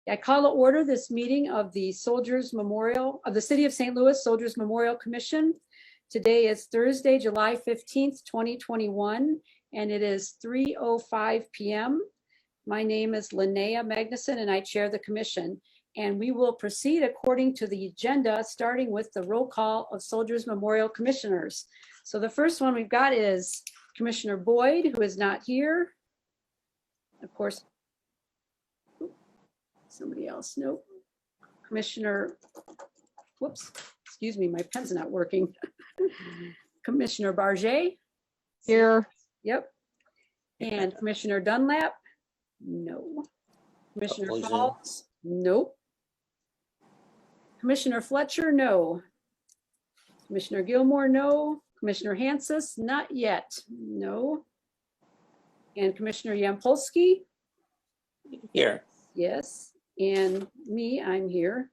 I call to order this meeting of the Soldiers Memorial of the City of St. Louis Soldiers Memorial Commission. Today is Thursday, July 15th, 2021, and it is 3:05 p.m. My name is Linnea Magnuson, and I chair the commission. And we will proceed according to the agenda, starting with the roll call of Soldiers Memorial Commissioners. So the first one we've got is Commissioner Boyd, who is not here. Of course, somebody else, nope. Commissioner, whoops, excuse me, my pen's not working. Commissioner Barget. Here. Yep. And Commissioner Dunlap. No. Commissioner Falls. Nope. Commissioner Fletcher. No. Commissioner Gilmore. No. Commissioner Hansis. Not yet. No. And Commissioner Yampolsky. Here. Yes. And me, I'm here.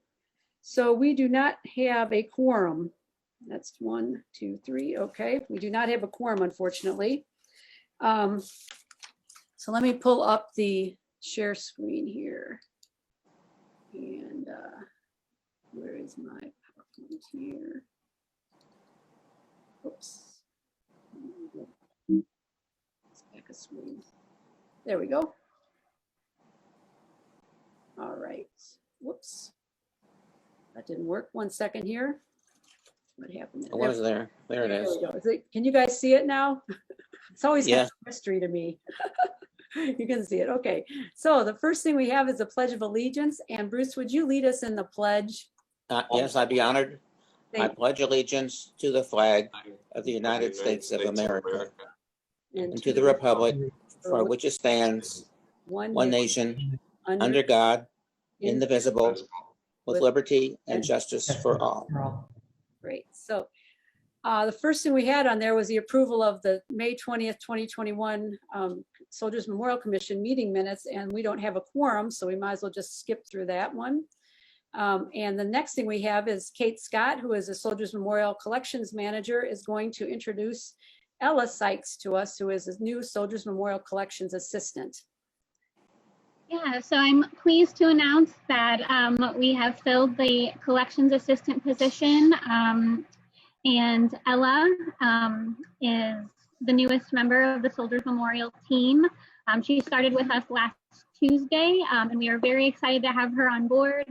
So we do not have a quorum. That's 1, 2, 3. Okay, we do not have a quorum, unfortunately. So let me pull up the share screen here. And where is my PowerPoint here? Oops. Let's back a screen. There we go. All right. Whoops. That didn't work. 1 second here. What happened? It was there. There it is. There we go. Can you guys see it now? It's always Yeah. kind of a mystery to me. You can see it. Okay. So the first thing we have is the Pledge of Allegiance. And Bruce, would you lead us in the pledge? Yes, I'd be honored. I Thank pledge allegiance to the flag of the United States of America you. and to the republic for which it stands, one nation, under God, indivisible, with liberty and justice for all. Great. So the first thing we had on there was the approval of the May 20th, 2021 Soldiers Memorial Commission meeting minutes, and we don't have a quorum, so we might as well just skip through that one. And the next thing we have is Kate Scott, who is a Soldiers Memorial Collections Manager, is going to introduce Ella Sykes to us, who is a new Soldiers Memorial Collections Assistant. Yeah, so I'm pleased to announce that we have filled the collections assistant position, and Ella is the newest member of the Soldiers Memorial team. She started with us last Tuesday, and we are very excited to have her on board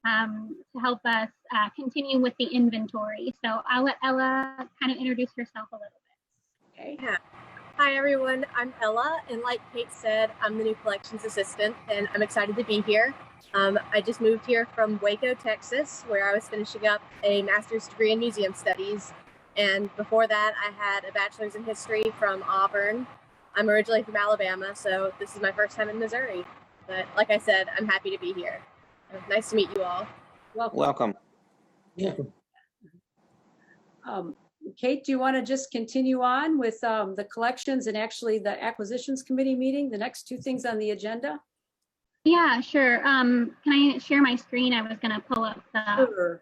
to help us continue with the inventory. So I'll let Ella kind of introduce herself a little bit. Okay. Yeah. Hi everyone, I'm Ella, and like Kate said, I'm the new collections assistant, and I'm excited to be here. I just moved here from Waco, Texas, where I was finishing up a master's degree in museum studies, and before that I had a bachelor's in history from Auburn. I'm originally from Alabama, so this is my first time in Missouri, but like I said, I'm happy to be here. Nice to meet you all. Welcome. Kate, do you want to just continue on with the collections and actually the acquisitions committee meeting, the next two things on the agenda? Yeah, sure. Can I share my screen? I was going to pull up Sure.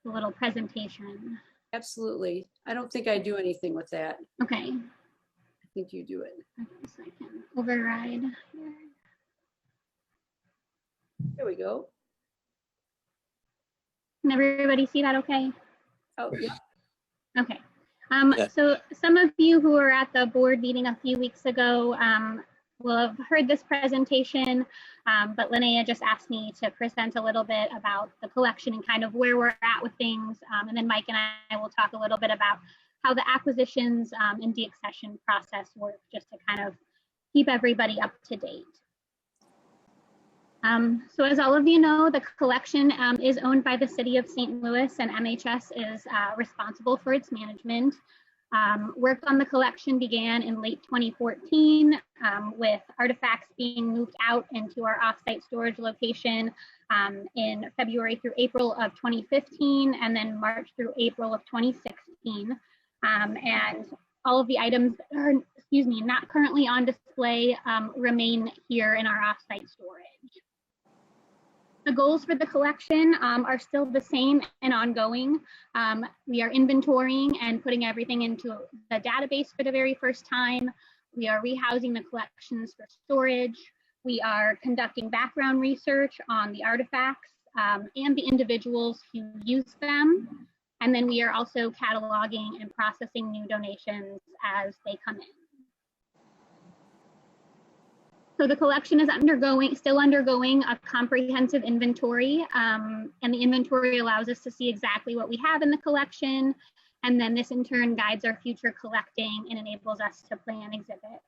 the little presentation. Absolutely. I don't think I do anything with that. Okay. I think you do it. Okay, so I can override here. There we go. Can everybody see that okay? Oh, yeah. Okay. Yeah. So some of you who were at the board meeting a few weeks ago will have heard this presentation, but Linnea just asked me to present a little bit about the collection and kind of where we're at with things. And then Mike and I will talk a little bit about how the acquisitions and deaccession process work, just to kind of keep everybody up to date. So as all of you know, the collection is owned by the City of St. Louis, and MHS is responsible for its management. Work on the collection began in late 2014 with artifacts being moved out into our offsite storage location in February through April of 2015, and then March through April of 2016. And all of the items that are, not currently on display remain here in our offsite storage. The goals for the collection are still the same and ongoing. We are inventorying and putting everything into the database for the very first time. We are rehousing the collections for storage. We are conducting background research on the artifacts and the individuals who use them. And then we are also cataloging and processing new donations as they come in. So the collection is still undergoing a comprehensive inventory, and the inventory allows us to see exactly what we have in the collection, and then this in turn guides our future collecting and enables us to plan exhibits.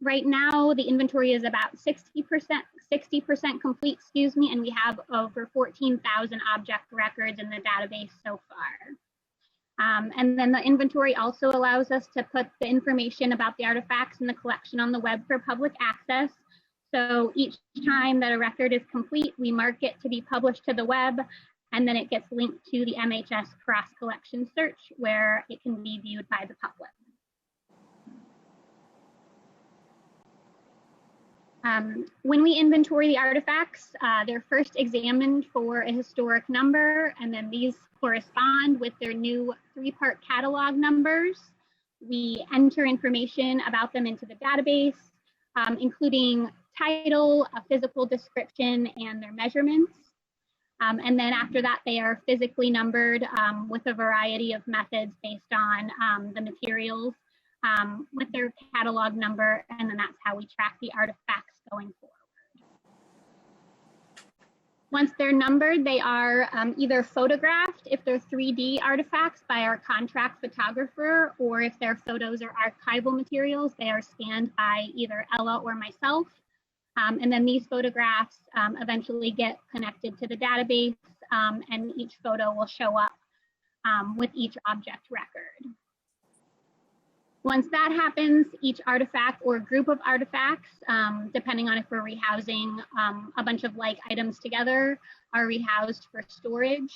Right now, the inventory is about 60% complete, and we have over 14,000 object records in the database so far. And then the inventory also allows us to put the information about the artifacts in the collection on the web for public access. So each time that a record is complete, we mark it to be published to the web, and then it gets linked to the MHS cross-collection search where it can be viewed by the public. When we inventory the artifacts, they're first examined for a historic number, and then these correspond with their new 3-part catalog numbers. We enter information about them into the database, including title, a physical description, and their measurements. And then after that, they are physically numbered with a variety of methods based on the materials with their catalog number, and then that's how we track the artifacts going forward. Once they're numbered, they are either photographed if they're 3D artifacts by our contract photographer, or if they're photos or archival materials, they are scanned by either Ella or myself. And then these photographs eventually get connected to the database, and each photo will show up with each object record. Once that happens, each artifact or group of artifacts, depending on if we're rehousing a bunch of like items together, are rehoused for storage.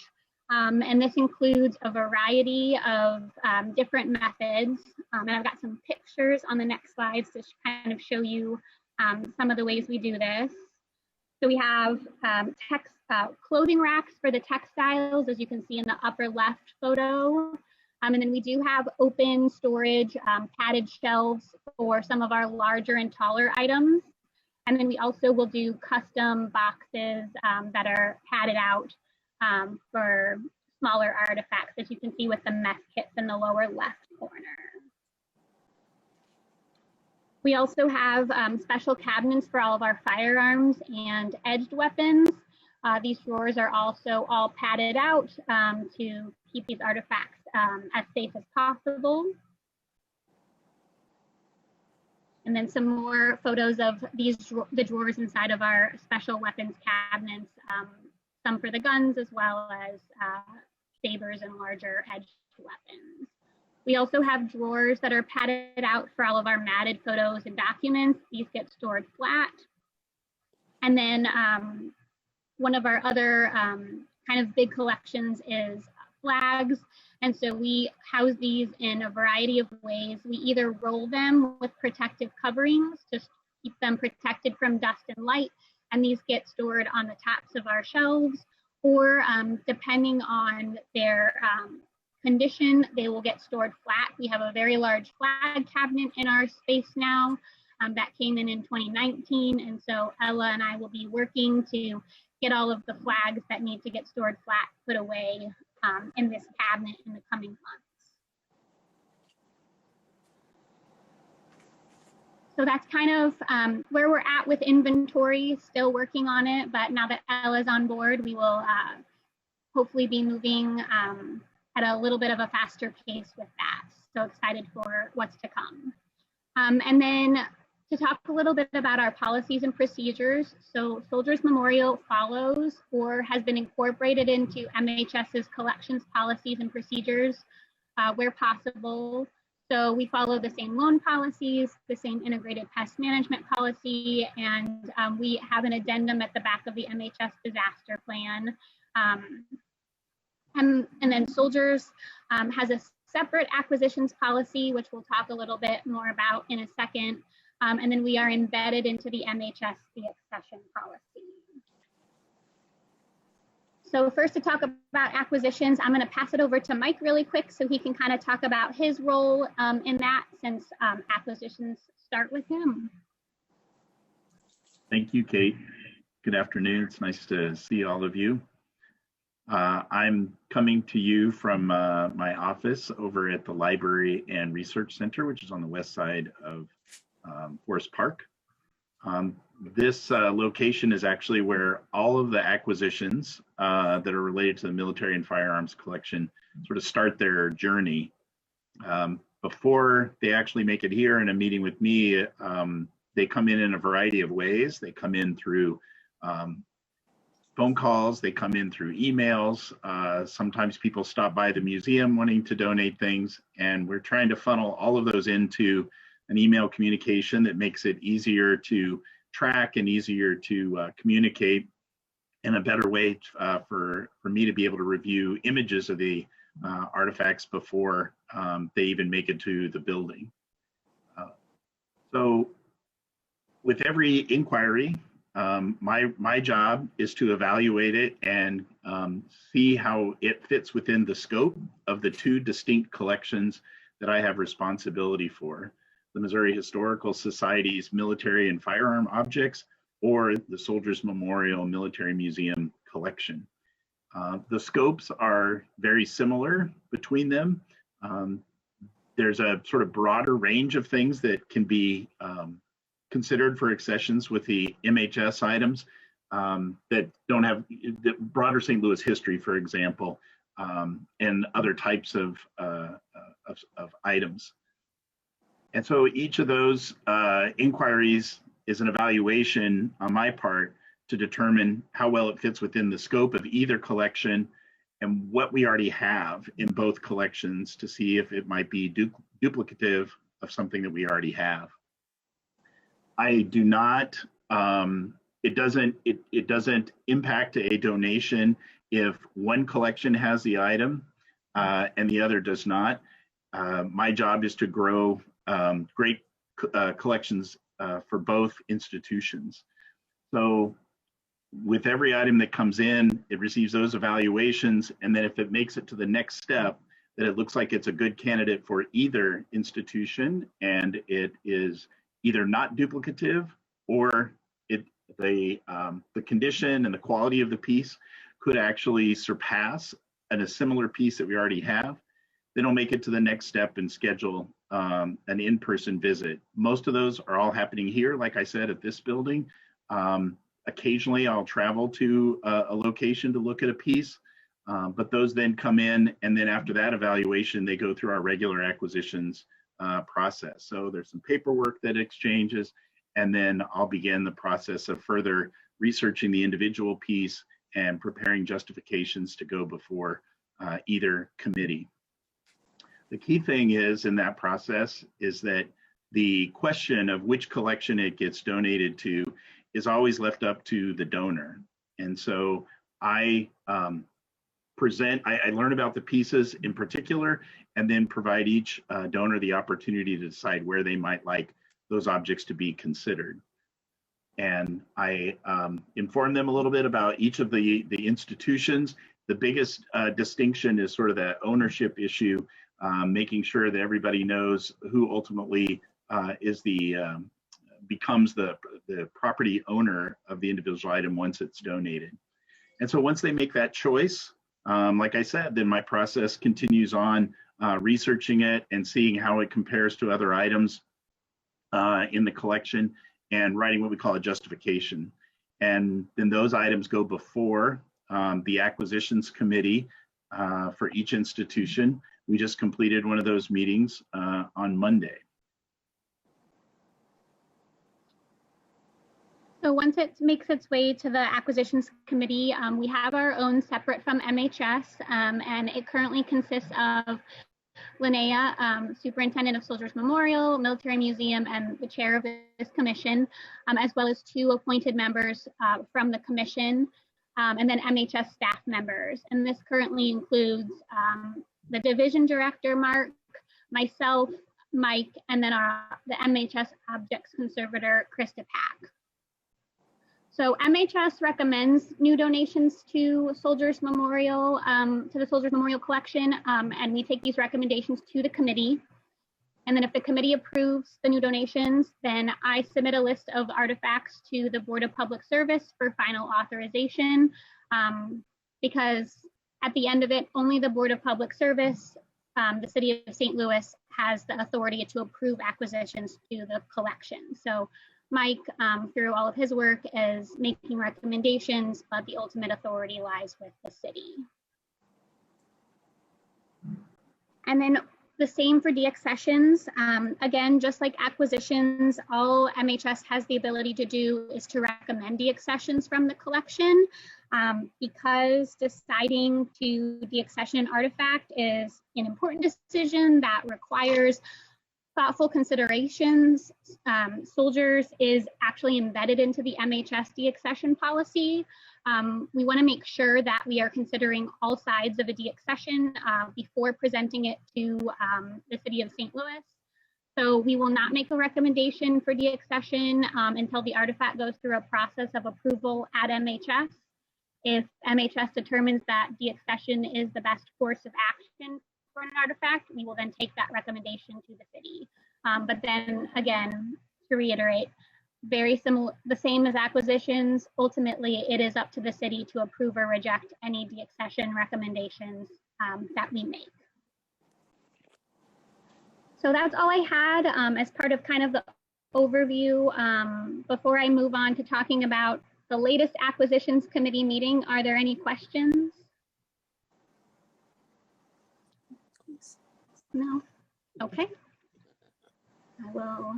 And this includes a variety of different methods. And I've got some pictures on the next slides to kind of show you some of the ways we do this. So we have clothing racks for the textiles, as you can see in the upper left photo. And then we do have open storage, padded shelves for some of our larger and taller items. And then we also will do custom boxes that are padded out for smaller artifacts, as you can see with the mess kits in the lower left corner. We also have special cabinets for all of our firearms and edged weapons. These drawers are also all padded out to keep these artifacts as safe as possible. And then some more photos of the drawers inside of our special weapons cabinets, some for the guns as well as sabers and larger edged weapons. We also have drawers that are padded out for all of our matted photos and documents. These get stored flat. And then one of our other kind of big collections is flags. And so we house these in a variety of ways. We either roll them with protective coverings to keep them protected from dust and light, and these get stored on the tops of our shelves, or depending on their condition, they will get stored flat. We have a very large flag cabinet in our space now that came in 2019, and so Ella and I will be working to get all of the flags that need to get stored flat put away in this cabinet in the coming months. So that's kind of where we're at with inventory, still working on it, but now that Ella's on board, we will hopefully be moving at a little bit of a faster pace with that. So excited for what's to come. And then to talk a little bit about our policies and procedures. So Soldiers Memorial follows or has been incorporated into MHS's collections policies and procedures where possible. So we follow the same loan policies, the same integrated pest management policy, and we have an addendum at the back of the MHS disaster plan. And then Soldiers has a separate acquisitions policy, which we'll talk a little bit more about in a second. And then we are embedded into the MHS, the accession policy. So first, to talk about acquisitions, I'm going to pass it over to Mike really quick so he can kind of talk about his role in that, since acquisitions start with him. Thank you, Kate. Good afternoon. It's nice to see all of you. I'm coming to you from my office over at the Library and Research Center, which is on the west side of Forest Park. This location is actually where all of the acquisitions that are related to the military and firearms collection sort of start their journey. Before they actually make it here in a meeting with me, they come in a variety of ways. They come in through phone calls, they come in through emails. Sometimes people stop by the museum wanting to donate things, and we're trying to funnel all of those into an email communication that makes it easier to track and easier to communicate, and a better way for me to be able to review images of the artifacts before they even make it to the building. So with every inquiry, my job is to evaluate it and see how it fits within the scope of the two distinct collections that I have responsibility for: the Missouri Historical Society's military and firearm objects, or the Soldiers Memorial Military Museum collection. The scopes are very similar between them. There's a sort of broader range of things that can be considered for accessions with the MHS items that don't have the broader St. Louis history, for example, and other types of items. And so each of those inquiries is an evaluation on my part to determine how well it fits within the scope of either collection and what we already have in both collections to see if it might be duplicative of something that we already have. I do not, it doesn't impact a donation if one collection has the item and the other does not. My job is to grow great collections for both institutions. So with every item that comes in, it receives those evaluations, and then if it makes it to the next step, that it looks like it's a good candidate for either institution and it is either not duplicative, or the condition and the quality of the piece could actually surpass a similar piece that we already have, then I'll make it to the next step and schedule an in-person visit. Most of those are all happening here, like I said, at this building. Occasionally I'll travel to a location to look at a piece, but those then come in, and then after that evaluation, they go through our regular acquisitions process. So there's some paperwork that exchanges, and then I'll begin the process of further researching the individual piece and preparing justifications to go before either committee. The key thing is in that process is that the question of which collection it gets donated to is always left up to the donor. And so I learn about the pieces in particular, and then provide each donor the opportunity to decide where they might like those objects to be considered. And I inform them a little bit about each of the institutions. The biggest distinction is sort of that ownership issue, making sure that everybody knows who ultimately becomes the property owner of the individual item once it's donated. And so once they make that choice, like I said, then my process continues on researching it and seeing how it compares to other items in the collection, and writing what we call a justification. And then those items go before the acquisitions committee for each institution. We just completed one of those meetings on Monday. So once it makes its way to the acquisitions committee, we have our own separate from MHS, and it currently consists of Linnea, Superintendent of Soldiers Memorial, Military Museum, and the chair of this commission, as well as 2 appointed members from the commission, and then MHS staff members. And this currently includes the division director, Mark, myself, Mike, and then the MHS objects conservator, Krista Pack. So MHS recommends new donations to Soldiers Memorial, to the Soldiers Memorial collection, and we take these recommendations to the committee. And then if the committee approves the new donations, then I submit a list of artifacts to the Board of Public Service for final authorization, because at the end of it, only the Board of Public Service, the City of St. Louis, has the authority to approve acquisitions to the collection. So Mike, through all of his work, is making recommendations, but the ultimate authority lies with the city. And then the same for deaccessions. Again, just like acquisitions, all MHS has the ability to do is to recommend deaccessions from the collection. Because deciding to deaccession an artifact is an important decision that requires thoughtful considerations. Soldiers is actually embedded into the MHS deaccession policy. We want to make sure that we are considering all sides of a deaccession before presenting it to the City of St. Louis. So we will not make a recommendation for deaccession until the artifact goes through a process of approval at MHS. If MHS determines that deaccession is the best course of action for an artifact, we will then take that recommendation to the city. But then again, to reiterate, very similar, the same as acquisitions, ultimately it is up to the city to approve or reject any deaccession recommendations that we make. So that's all I had as part of kind of the overview. Before I move on to talking about the latest acquisitions committee meeting, are there any questions? No? Okay. I will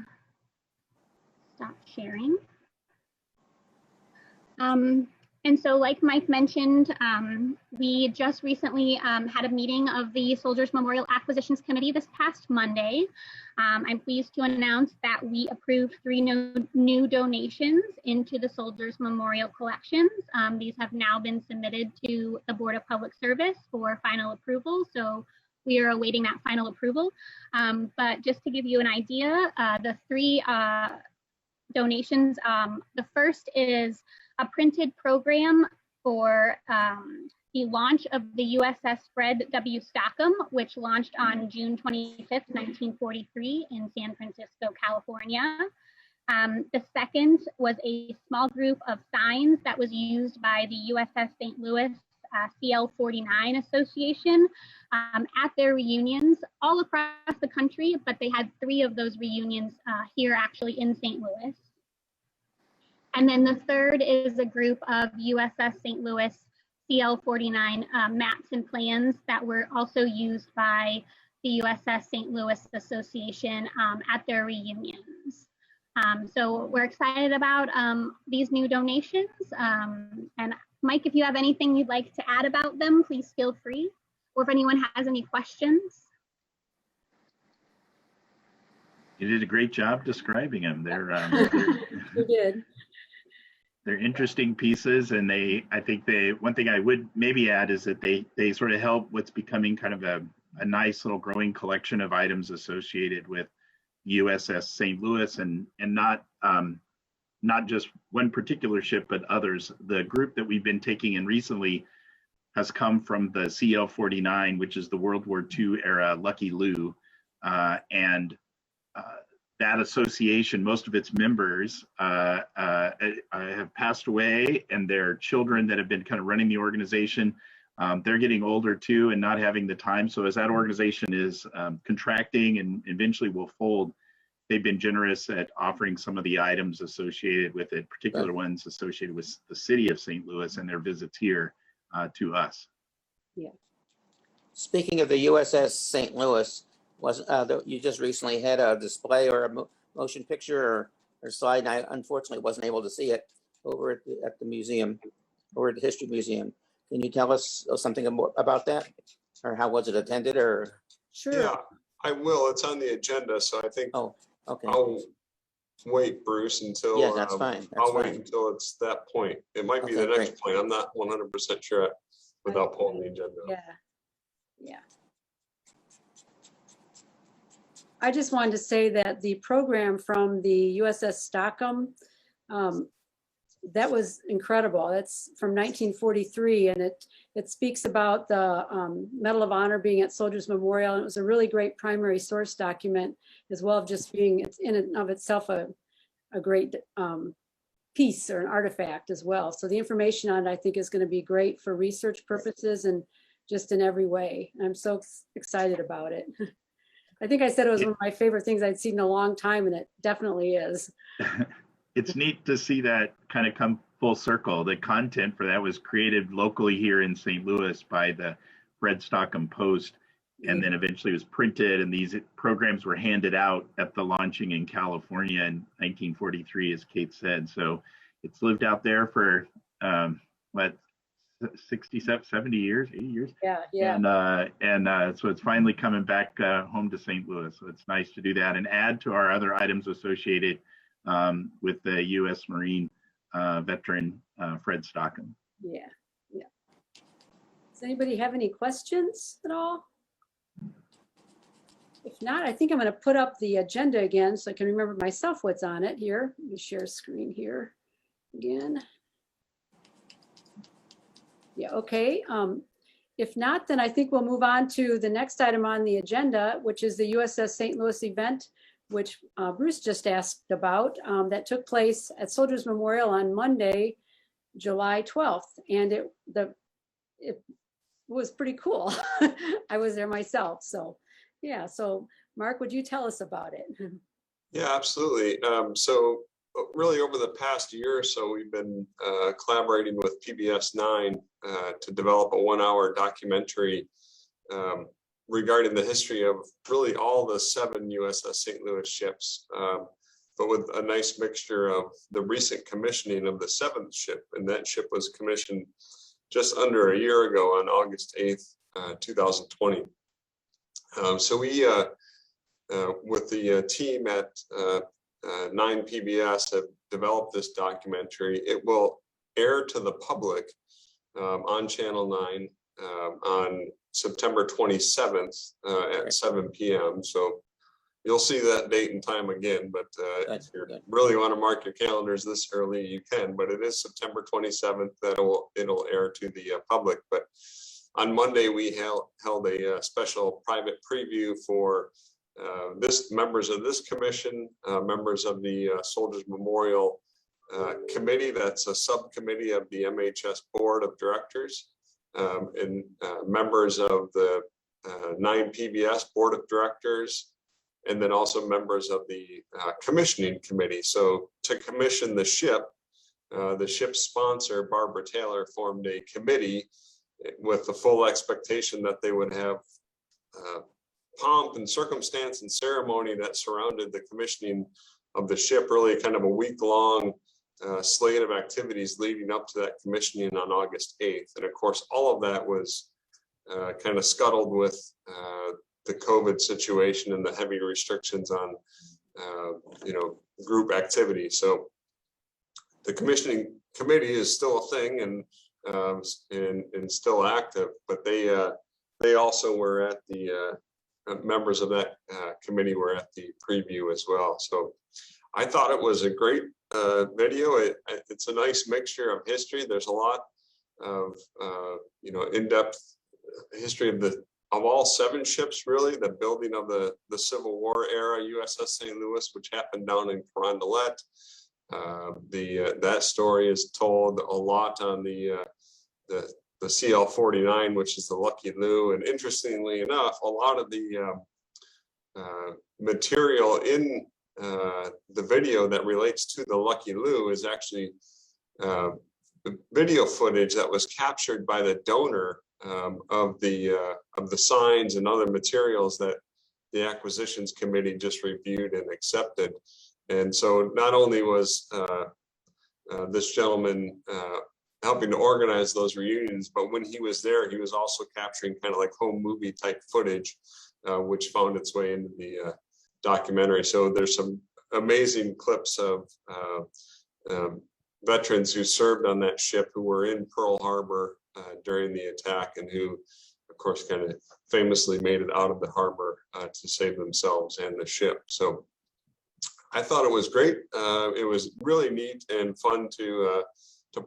stop sharing. And so like Mike mentioned, we just recently had a meeting of the Soldiers Memorial Acquisitions Committee this past Monday. I'm pleased to announce that we approved 3 new donations into the Soldiers Memorial collections. These have now been submitted to the Board of Public Service for final approval. So we are awaiting that final approval. But just to give you an idea, the 3 donations, the first is a printed program for the launch of the USS Fred W. Stockham, which launched on June 25th, 1943 in San Francisco, California. The second was a small group of signs that was used by the USS St. Louis CL-49 Association at their reunions all across the country, but they had 3 of those reunions here actually in St. Louis. And then the third is a group of USS St. Louis CL-49 maps and plans that were also used by the USS St. Louis Association at their reunions. So we're excited about these new donations. And Mike, if you have anything you'd like to add about them, please feel free. Or if anyone has any questions. You did a great job describing them. You did. They're interesting pieces, and I think one thing I would maybe add is that they sort of help what's becoming kind of a nice little growing collection of items associated with USS St. Louis, and not just one particular ship, but others. The group that we've been taking in recently has come from the CL-49, which is the World War II era Lucky Lou, and that association, most of its members have passed away, and their children that have been kind of running the organization, they're getting older too and not having the time. So as that organization is contracting and eventually will fold, they've been generous at offering some of the items associated with it, particular ones associated with the city of St. Louis and their visits here to us. Yeah. Speaking of the USS St. Louis, you just recently had a display or a motion picture or slide, and I unfortunately wasn't able to see it over at the museum, over at the History Museum. Can you tell us something about that? Or how was it attended? Or Sure. Yeah, I will. It's on the agenda, so I think okay. I'll wait, Bruce, until yeah, that's fine. I'll wait until it's that point. It might be the next point. I'm not 100% sure without pulling the agenda. Yeah. I just wanted to say that the program from the USS Stockham that was incredible. That's from 1943, and it speaks about the Medal of Honor being at Soldiers Memorial, and it was a really great primary source document, as well as just being in and of itself a great piece or an artifact as well. So the information on it, I think, is going to be great for research purposes and just in every way. I'm so excited about it. I think I said it was one of my favorite things I'd seen in a long time, and it definitely is. It's neat to see that kind of come full circle. The content for that was created locally here in St. Louis by the Fred Stockham Post, and then eventually was printed, and these programs were handed out at the launching in California in 1943, as Kate said. So it's lived out there for what, 67, 70 years, 80 years. Yeah. And so it's finally coming back home to St. Louis. So it's nice to do that and add to our other items associated with the U.S. Marine veteran Fred Stockham. Yeah. Does anybody have any questions at all? If not, I think I'm going to put up the agenda again so I can remember myself what's on it here. Let me share screen here again. Yeah, okay. If not, then I think we'll move on to the next item on the agenda, which is the USS St. Louis event, which Bruce just asked about, that took place at Soldiers Memorial on Monday, July 12th. And it was pretty cool. I was there myself. So yeah, so Mark, would you tell us about it? Yeah, absolutely. So really over the past year or so, we've been collaborating with PBS 9 to develop a 1-hour documentary regarding the history of really all the 7 USS St. Louis ships, but with a nice mixture of the recent commissioning of the 7th ship. And that ship was commissioned just under a year ago on August 8th, 2020. So we, with the team at 9 PBS, have developed this documentary. It will air to the public on Channel 9 on September 27th at 7 p.m. So you'll see that date and time again, but if you really want to mark your calendars this early, you can, but it is September 27th that it'll air to the public. But on Monday, we held a special private preview for members of this commission, members of the Soldiers Memorial Committee. That's a subcommittee of the MHS Board of Directors, and members of the 9 PBS Board of Directors, and then also members of the commissioning committee. So to commission the ship's sponsor, Barbara Taylor, formed a committee with the full expectation that they would have pomp and circumstance and ceremony that surrounded the commissioning of the ship, really kind of a week-long slate of activities leading up to that commissioning on August 8th. And of course, all of that was kind of scuttled with the COVID situation and the heavy restrictions on, group activity. So the commissioning committee is still a thing and still active, but they also were at the members of that committee were at the preview as well. So I thought it was a great video. It's a nice mixture of history. There's a lot of in-depth history of all 7 ships, really. The building of the Civil War era USS St. Louis, which happened down in Carondelet. That story is told a lot on the CL-49, which is the Lucky Lou. And interestingly enough, a lot of the material in the video that relates to the Lucky Lou is actually video footage that was captured by the donor of the signs and other materials that the acquisitions committee just reviewed and accepted. And so not only was this gentleman helping to organize those reunions, but when he was there, he was also capturing kind of like home movie type footage, which found its way into the documentary. So there's some amazing clips of veterans who served on that ship who were in Pearl Harbor during the attack, and who, of course, kind of famously made it out of the harbor to save themselves and the ship. So I thought it was great. It was really neat and fun to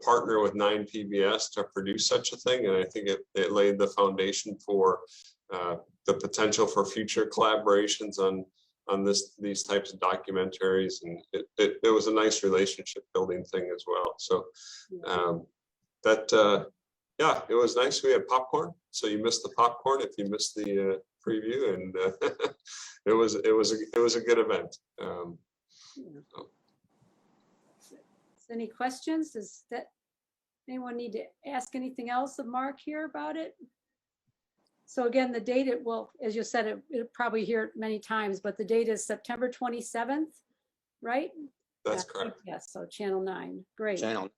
partner with 9PBS to produce such a thing, and I think it laid the foundation for the potential for future collaborations on these types of documentaries, and it was a nice relationship building thing as well. So yeah, it was nice. We had popcorn, so you missed the popcorn if you missed the preview, and it was a good event. Any questions? Does anyone need to ask anything else of Mark here about it? So again, the date, as you said, it'll probably hear it many times, but the date is September 27th, right? That's correct. Yes, so Channel 9. Great. Channel.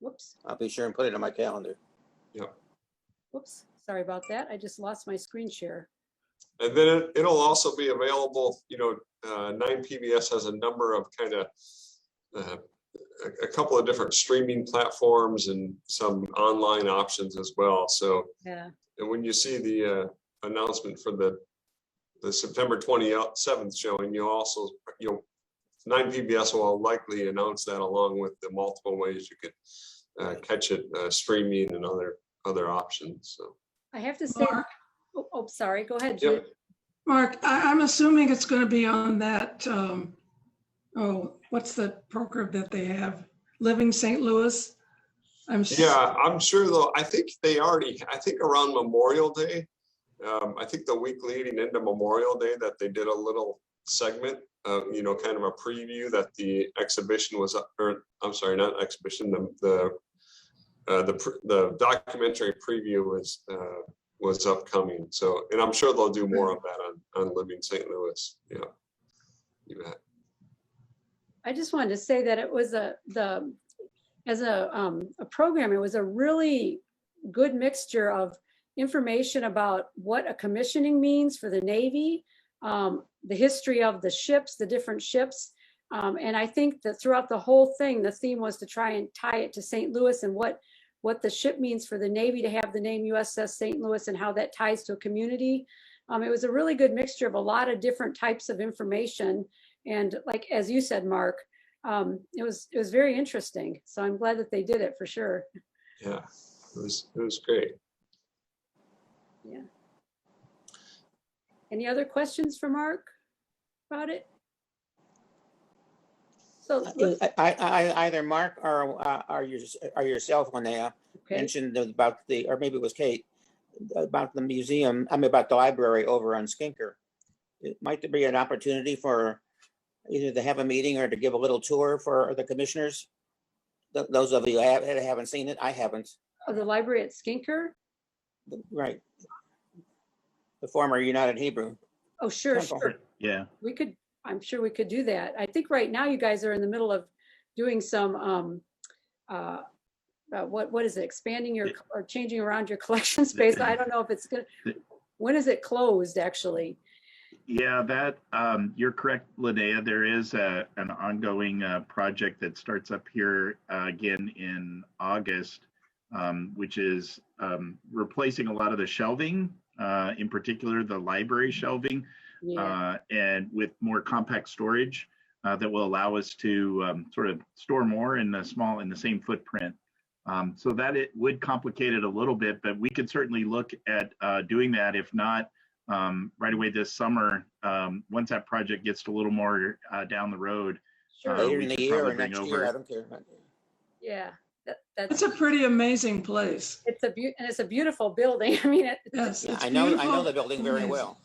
Whoops. I'll be sure and put it on my calendar. Yep. Whoops. Sorry about that. I just lost my screen share. And then it'll also be available. 9PBS has a number of kind of a couple of different streaming platforms and some online options as well. So yeah. And when you see the announcement for the September 27th showing, 9PBS will likely announce that along with the multiple ways you could catch it streaming and other options. So I have to say, sorry, go ahead, Julie. Yep. Mark, I'm assuming it's going to be on that, what's the program that they have? Living St. Louis? I'm sure though. I think around Memorial Day, I think the week leading into Memorial Day that they did a little segment, kind of a preview that the exhibition was, or I'm sorry, not exhibition, the documentary preview was upcoming. So, and I'm sure they'll do more of that on Living St. Louis. Yeah, you bet. I just wanted to say that it was as a program, it was a really good mixture of information about what a commissioning means for the Navy, the history of the ships, the different ships. And I think that throughout the whole thing, the theme was to try and tie it to St. Louis and what the ship means for the Navy to have the name USS St. Louis and how that ties to a community. It was a really good mixture of a lot of different types of information. And like, as you said, Mark, it was very interesting. So I'm glad that they did it for sure. Yeah, it was great. Yeah. Any other questions for Mark about it? So either Mark or yourself, when they mentioned about or maybe it was Kate, about the museum, about the library over on Skinker. It might be an opportunity for either to have a meeting or to give a little tour for the commissioners. Those of you that haven't seen it, I haven't. Oh, the library at Skinker? Right. The former United Hebrew. Oh, sure, sure. Yeah. I'm sure we could do that. I think right now you guys are in the middle of doing some, what is it, expanding or changing around your collection space. I don't know if it's good. When is it closed, actually? Yeah, that you're correct, Linnea. There is an ongoing project that starts up here again in August, which is replacing a lot of the shelving, in particular the library shelving, and with more compact storage that will allow us to sort of store more in the same footprint. So that it would complicate it a little bit, but we could certainly look at doing that. If not, right away this summer, once that project gets a little more down the road. Sure. Later in the year or next year, I don't care. Yeah, that's a pretty amazing place. It's a beautiful building. I mean, yes, yeah, I know the building very well.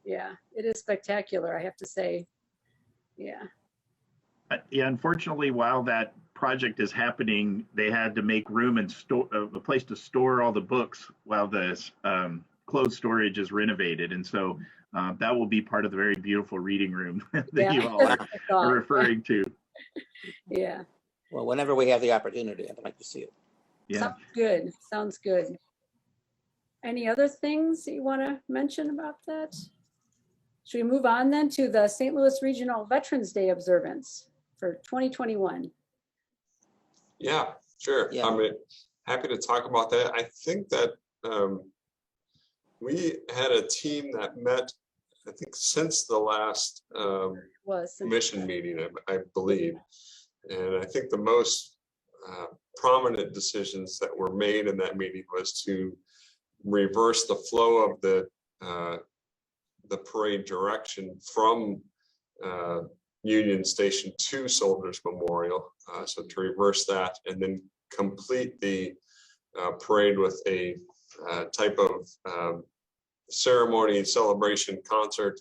Yeah, it is spectacular, I have to say. Yeah. Yeah, unfortunately, while that project is happening, they had to make room and store a place to store all the books while the closed storage is renovated, and so that will be part of the very beautiful reading room that you all are referring to. Yeah. Well, whenever we have the opportunity, I'd like to see it. Yeah. Sounds good. Sounds good. Any other things that you want to mention about that? Should we move on then to the St. Louis Regional Veterans Day observance for 2021? Yeah, sure. Yeah. I'm happy to talk about that. I think that we had a team that met I think since the last Was. commission meeting, I believe. And I think the most prominent decisions that were made in that meeting was to reverse the flow of the parade direction from Union Station to Soldiers Memorial. So to reverse that and then complete the parade with a type of ceremony, celebration, concert,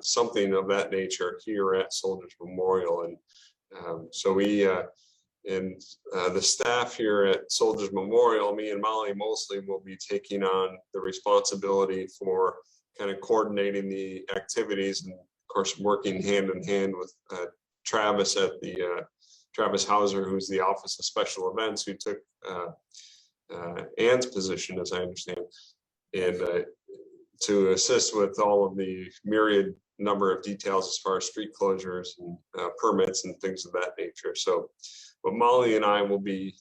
something of that nature here at Soldiers Memorial. And so we and the staff here at Soldiers Memorial, me and Molly mostly will be taking on the responsibility for kind of coordinating the activities and of course working hand in hand with Travis at the Travis Hauser, who's the Office of Special Events, who took Ann's position, as I understand, and to assist with all of the myriad number of details as far as street closures and permits and things of that nature. So, but Molly and I will be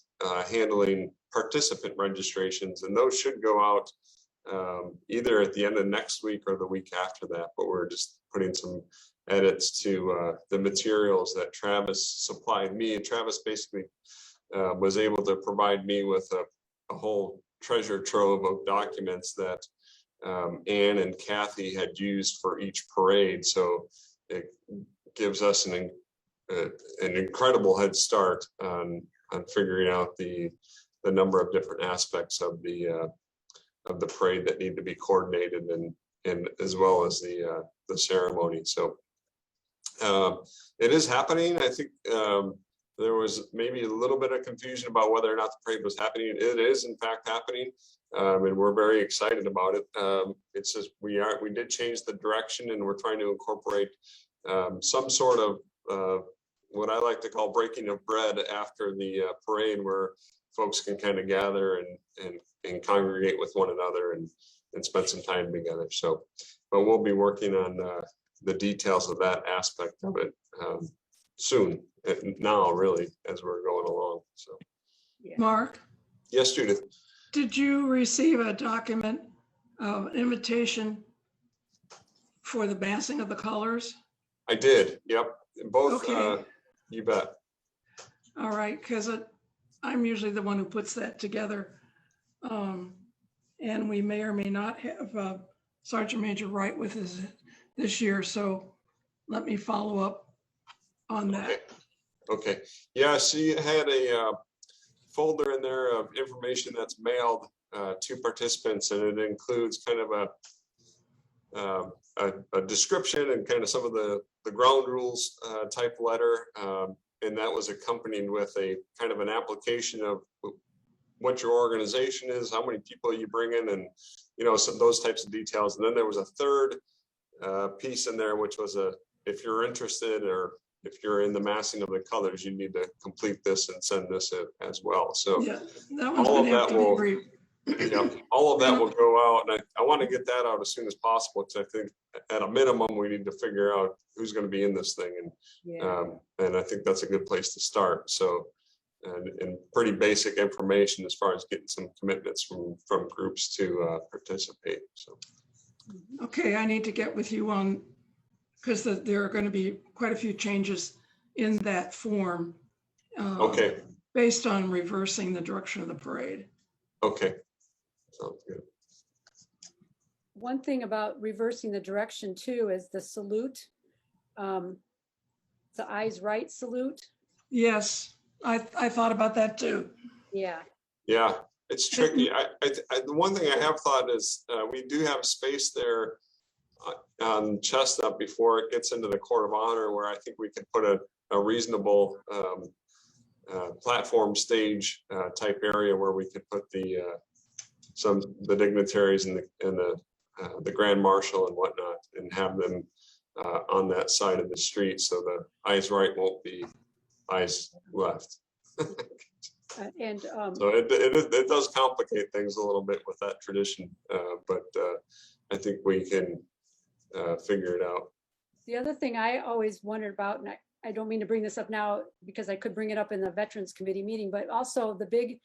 handling participant registrations, and those should go out either at the end of next week or the week after that. But we're just putting some edits to the materials that Travis supplied me. And Travis basically was able to provide me with a whole treasure trove of documents that Ann and Kathy had used for each parade. So it gives us an incredible head start on figuring out the number of different aspects of the parade that need to be coordinated and as well as the ceremony. So it is happening. I think there was maybe a little bit of confusion about whether or not the parade was happening. It is in fact happening, and we're very excited about it. It's just we did change the direction, and we're trying to incorporate some sort of what I like to call breaking of bread after the parade, where folks can kind of gather and congregate with one another and spend some time together. So, but we'll be working on the details of that aspect of it soon. Now, really, as we're going along. So, Yeah. Mark, yes, Judith. did you receive a document, invitation for the massing of the colors? I did. Yep. Both. Okay. You bet. All right, because I'm usually the one who puts that together. And we may or may not have Sergeant Major Wright with us this year, so let me follow up on that. Okay. Yeah, she had a folder in there of information that's mailed to participants, and it includes kind of a description and kind of some of the ground rules type letter, and that was accompanied with a kind of an application of what your organization is, how many people you bring in, and some those types of details. And then there was a third piece in there, which was if you're interested or if you're in the massing of the colors, you need to complete this and send this as well. So Yeah, that one's all of gonna have that to be will, brief. all of that will go out, and I want to get that out as soon as possible, because I think at a minimum we need to figure out who's going to be in this thing, and I think that's a good place to start. So, and pretty basic information as far as getting some commitments from groups to participate. So, Okay, I need to get with you on, because there are going to be quite a few changes in that form. okay, Based on reversing the direction of the parade. okay, sounds good. One thing about reversing the direction too is the salute. The eyes right salute. Yes, I thought about that too. Yeah. Yeah, it's tricky. The one thing I have thought is we do have space there on Chestnut before it gets into the Court of Honor, where I think we could put a reasonable platform stage type area where we could put the dignitaries and the Grand Marshal and whatnot, and have them on that side of the street, so the eyes right won't be eyes left. And so it does complicate things a little bit with that tradition, but I think we can figure it out. the other thing I always wondered about, and I don't mean to bring this up now because I could bring it up in the Veterans Committee meeting, but also the big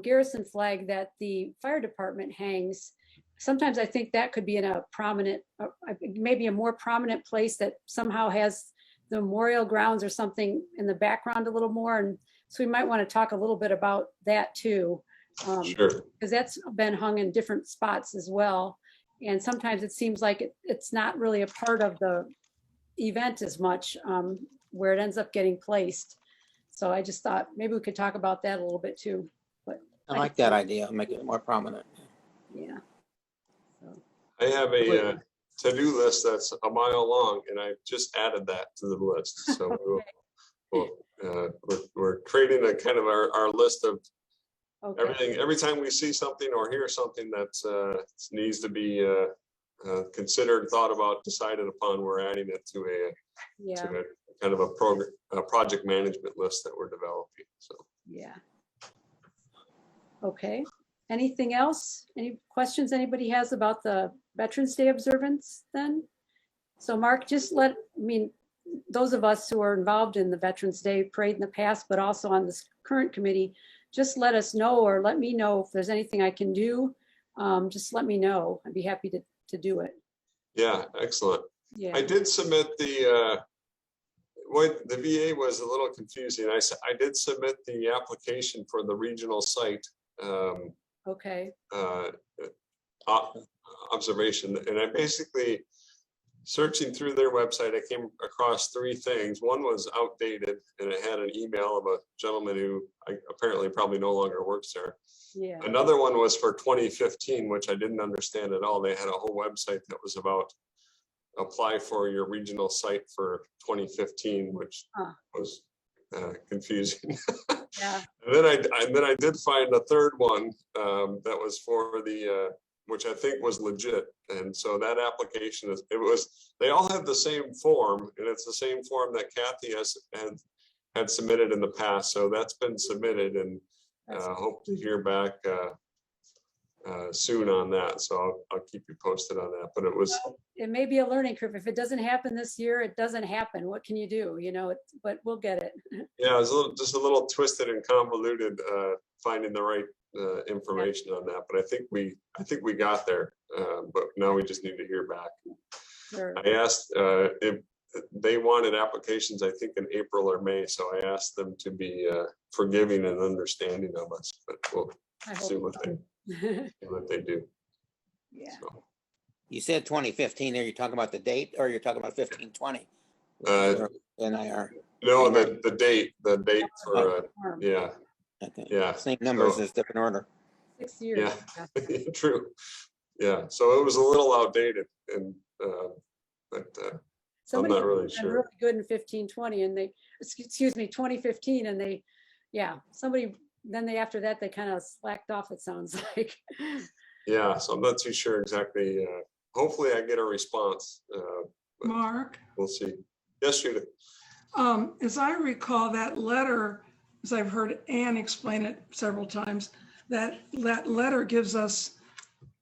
garrison flag that the fire department hangs, sometimes I think that could be in a prominent, maybe a more prominent place that somehow has the memorial grounds or something in the background a little more. And so we might want to talk a little bit about that too. Sure. Because that's been hung in different spots as well. And sometimes it seems like it's not really a part of the event as much, where it ends up getting placed. So I just thought maybe we could talk about that a little bit too. But I like that idea, make it more prominent. yeah. So, I have a to-do list that's a mile long, and I just added that to the list. So we're creating a kind of our list of okay. everything. Every time we see something or hear something that needs to be considered, thought about, decided upon, we're adding it to a kind of a project management list that we're developing. So Yeah. Okay. Anything else? Any questions anybody has about the Veterans Day observance then? So Mark, just those of us who are involved in the Veterans Day parade in the past, but also on this current committee, just let us know, or let me know if there's anything I can do. Just let me know. I'd be happy to do it. yeah, excellent. Yeah. I did submit the VA was a little confusing. I did submit the application for the regional site Okay. Observation, and I basically, searching through their website, I came across three things. One was outdated, and it had an email of a gentleman who apparently probably no longer works there. Yeah. Another one was for 2015, which I didn't understand at all. They had a whole website that was about apply for your regional site for 2015, which was confusing. Yeah. And then I did find a third one that was for the which I think was legit. And so that application they all have the same form, and it's the same form that Kathy had submitted in the past. So that's been submitted, and hope to hear back soon on that. So I'll keep you posted on that. But it may be a learning curve. If it doesn't happen this year, it doesn't happen. What can you do? But we'll get it. Yeah, it was just a little twisted and convoluted finding the right information on that. But I think we got there. But now we just need to hear back. Sure. I asked if they wanted applications, I think in April or May. So I asked them to be forgiving and understanding of us. But we'll see what they do. Yeah. So. You said 2015 there, you're talking about the date, or you're talking about 1520? NIR. No, the date for yeah. Okay. Yeah. Same numbers, as different order. 6 years. Yeah. True. Yeah. So it was a little outdated, and but I'm not really sure. Really good in 1520, and 2015, and after that they kind of slacked off, it sounds like. Yeah. So I'm not too sure exactly. Hopefully I get a response. Mark? We'll see. Yes, Judith. As I recall, that letter, as I've heard Ann explain it several times, that letter gives us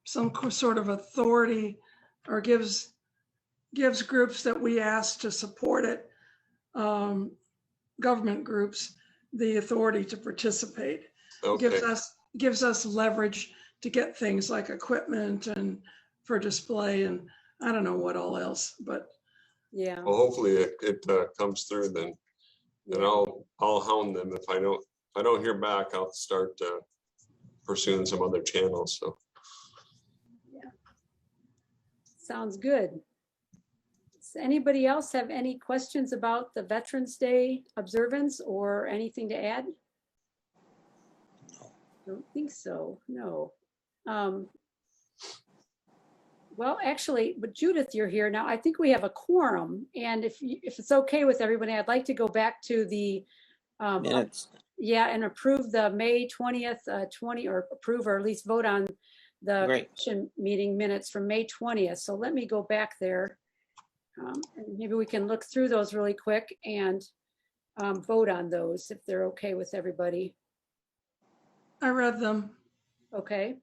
some sort of authority, or gives groups that we ask to support it, government groups, the authority to participate. Okay. Gives us leverage to get things like equipment and for display, and I don't know what all else, but yeah. Well, hopefully it comes through then, and I'll hound them. If I don't hear back, I'll start pursuing some other channels. So yeah, sounds good. Does anybody else have any questions about the Veterans Day observance or anything to add? Don't think so. No. Well, actually, but Judith, you're here now. I think we have a quorum, and if it's okay with everybody, I'd like to go back to the Minutes. Yeah, and approve the May 20th, or approve, or at least vote on the commission meeting minutes from May 20th. So let me go back there, and maybe we can look through those really quick and vote on those if they're okay with everybody. I read them. Okay.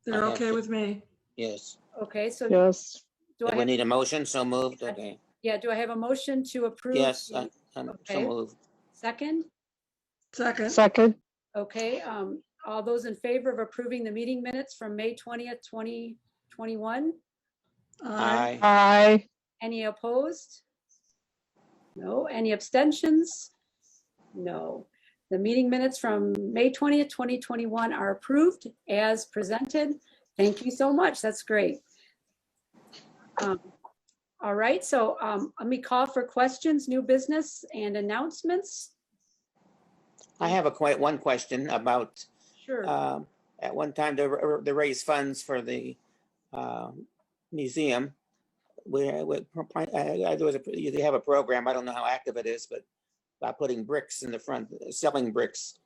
They're okay with me. Yes. Okay, so Yes. do We need a motion? So moved. Okay. Yeah, do I have a motion to approve? Yes, I'm so moved. Second? Second. Okay, all those in favor of approving the meeting minutes from May 20th, 2021? Aye. Aye. Any opposed? No. Any abstentions? No. The meeting minutes from May 20th, 2021 are approved as presented. Thank you so much. That's great. All right, so let me call for questions, new business and announcements. I have one question about, Sure. at one time to raise funds for the museum. They have a program, I don't know how active it is, but by putting bricks in the front, selling bricks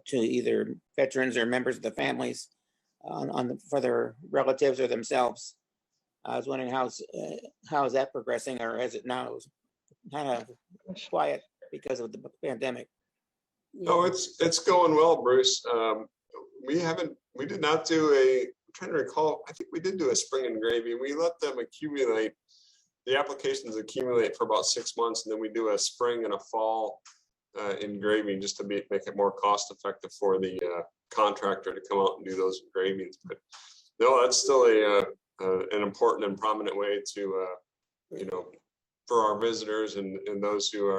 to either veterans or members of the families for their relatives or themselves. I was wondering how is that progressing, or is it now kind of quiet because of the pandemic? No, it's going well, Bruce. We did not do I'm trying to recall, I think we did do a spring engraving. We let them accumulate, the applications accumulate for about 6 months, and then we do a spring and a fall engraving just to make it more cost effective for the contractor to come out and do those engravings. But no, that's still an important and prominent way to, for our visitors and those who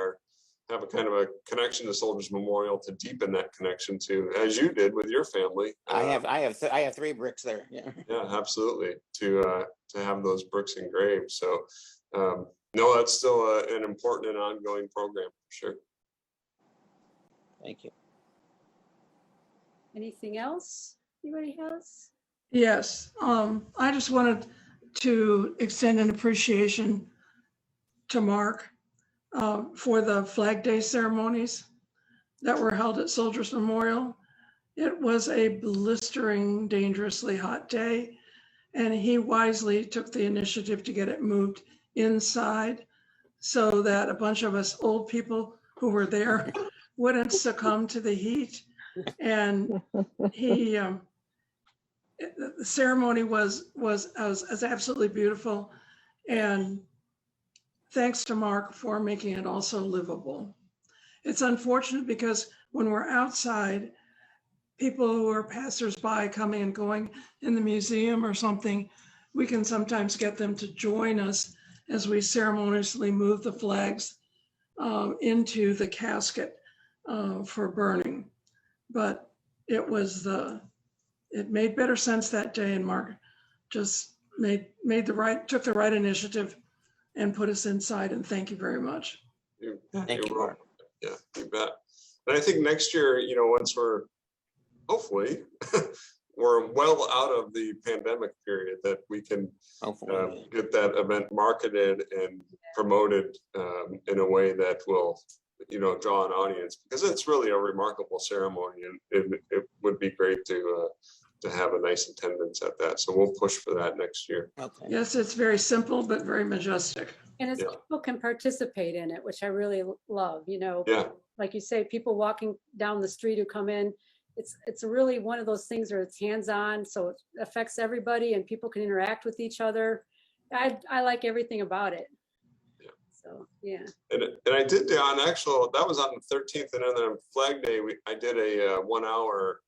have a kind of a connection to Soldiers Memorial, to deepen that connection to, as you did with your family. I have 3 bricks there. Yeah. Yeah, absolutely. To have those bricks engraved. So no, that's still an important and ongoing program for sure. Thank you. Anything else anybody has? Yes, I just wanted to extend an appreciation to Mark for the Flag Day ceremonies that were held at Soldiers Memorial. It was a blistering, dangerously hot day, and he wisely took the initiative to get it moved inside so that a bunch of us old people who were there wouldn't succumb to the heat. And the ceremony was absolutely beautiful, and thanks to Mark for making it also livable. It's unfortunate because when we're outside, people who are passersby coming and going in the museum or something, we can sometimes get them to join us as we ceremoniously move the flags into the casket for burning. But it made better sense that day, and Mark just took the right initiative and put us inside, and thank you very much. Thank you, Mark. Yeah, you bet. And I think next year, once we're hopefully we're well out of the pandemic period, that we can get that event marketed and promoted in a way that will, draw an audience, because it's really a remarkable ceremony, and it would be great to have a nice attendance at that. So we'll push for that next year. Okay. Yes, it's very simple, but very majestic. And as people can participate in it, which I really love, Yeah. like you say, people walking down the street who come in, it's really one of those things where it's hands-on, so it affects everybody and people can interact with each other. I like everything about it. Yeah. So, yeah. And I did that was on the 13th, and then on Flag Day, I did a 1-hour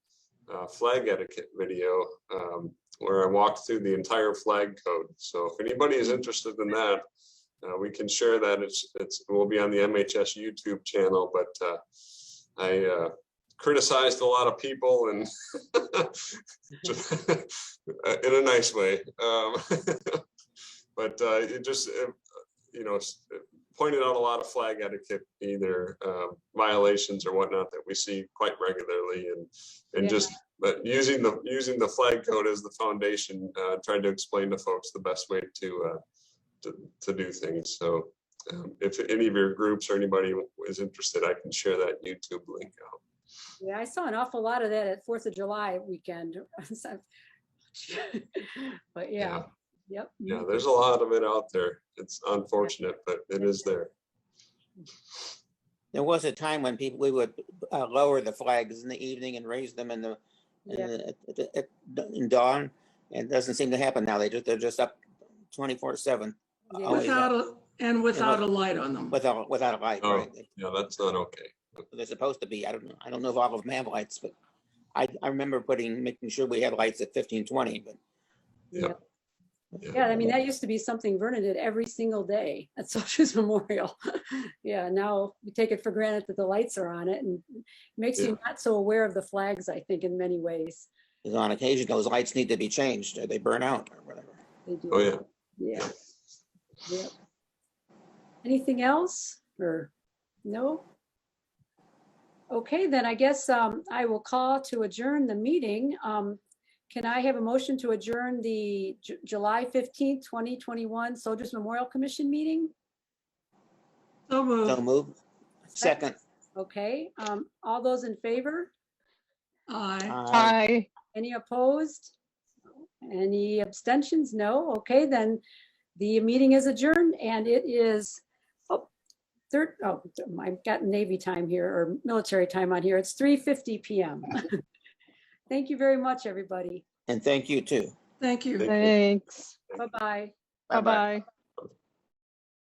flag etiquette video where I walked through the entire flag code. So if anybody is interested in that, we can share that. It will be on the MHS YouTube channel, but I criticized a lot of people, and in a nice way. But it just, pointed out a lot of flag etiquette, either violations or whatnot that we see quite regularly, and just using the flag code as the foundation, trying to explain to folks the best way to do things. So if any of your groups or anybody is interested, I can share that YouTube link out. Yeah, I saw an awful lot of that at 4th of July weekend. But yeah. Yep. Yeah, there's a lot of it out there. It's unfortunate, but it is there. There was a time when we would lower the flags in the evening and raise them in dawn, and it doesn't seem to happen now. They're just up 24/7. Yeah. Without a light on them. Without a light, Oh, right? yeah, that's not okay. They're supposed to be. I don't know if all of them have lights, but I remember making sure we had lights at 15:20. But Yeah. Yeah, I mean, that used to be something Vernon did every single day at Soldiers Memorial. Yeah, now we take it for granted that the lights are on it, and it makes you not so aware of the flags, I think, in many ways. Because on occasion, those lights need to be changed or they burn out or whatever. They do. Oh, yeah. Yeah. Yep. Anything else or no? Okay, then I guess I will call to adjourn the meeting. Can I have a motion to adjourn the July 15th, 2021 Soldiers Memorial Commission meeting? So moved. So move. Second. Okay, all those in favor? Aye. Aye. Any opposed? Any abstentions? No. Okay, then the meeting is adjourned, and it is, I've got Navy time here, or military time on here. It's 3:50 p.m. Thank you very much, everybody. And thank you too. Thank you. Thanks. Bye-bye. Bye-bye. Bye-bye.